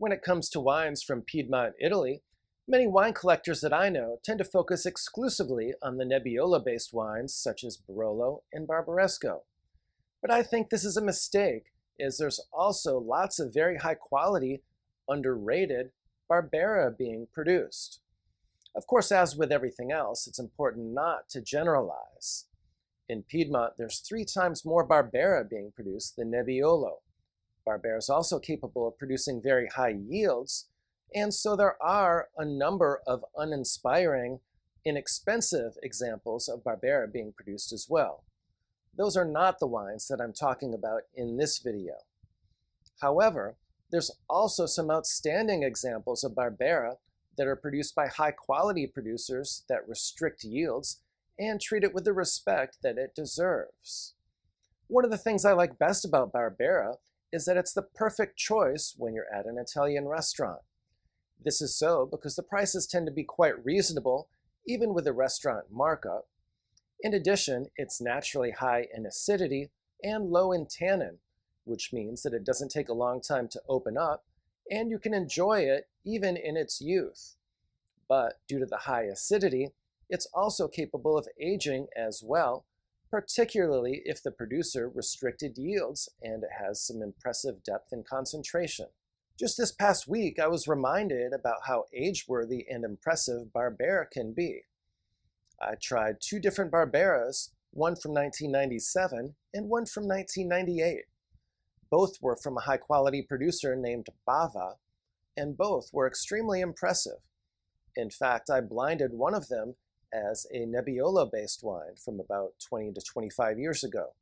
When it comes to wines from Piedmont, Italy, many wine collectors that I know tend to focus exclusively on the Nebbiolo-based wines such as Barolo and Barbaresco. But I think this is a mistake, as there's also lots of very high quality, underrated Barbera being produced. Of course, as with everything else, it's important not to generalize. In Piedmont, there's 3 times more Barbera being produced than Nebbiolo. Barbera is also capable of producing very high yields, and so there are a number of uninspiring, inexpensive examples of Barbera being produced as well. Those are not the wines that I'm talking about in this video. However, there's also some outstanding examples of Barbera that are produced by high-quality producers that restrict yields and treat it with the respect that it deserves. One of the things I like best about Barbera is that it's the perfect choice when you're at an Italian restaurant. This is so because the prices tend to be quite reasonable, even with a restaurant markup. In addition, it's naturally high in acidity and low in tannin, which means that it doesn't take a long time to open up, and you can enjoy it even in its youth. But due to the high acidity, it's also capable of aging as well, particularly if the producer restricted yields and it has some impressive depth and concentration. Just this past week, I was reminded about how age-worthy and impressive Barbera can be. I tried 2 different Barberas, one from 1997 and one from 1998. Both were from a high-quality producer named Bava, and both were extremely impressive. In fact, I blinded one of them as a Nebbiolo-based wine from about 20 to 25 years ago.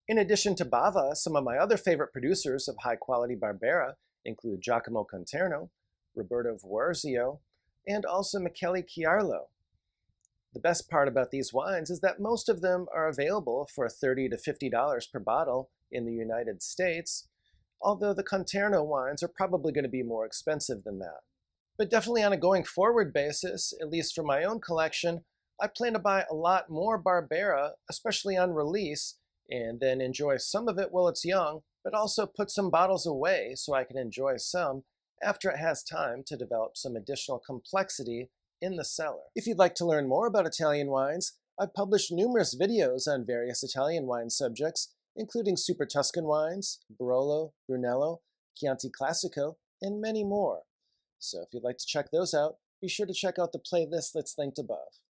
In addition to Bava, some of my other favorite producers of high-quality Barbera include Giacomo Conterno, Roberto Vorzio, and also Michele Chiarlo. The best part about these wines is that most of them are available for $30 to $50 per bottle in the United States, although the Conterno wines are probably going to be more expensive than that. But definitely on a going forward basis, at least for my own collection, I plan to buy a lot more Barbera, especially on release, and then enjoy some of it while it's young, but also put some bottles away so I can enjoy some after it has time to develop some additional complexity in the cellar. If you'd like to learn more about Italian wines, I've published numerous videos on various Italian wine subjects, including Super Tuscan wines, Barolo, Brunello, Chianti Classico, and many more. So if you'd like to check those out, be sure to check out the playlist that's linked above.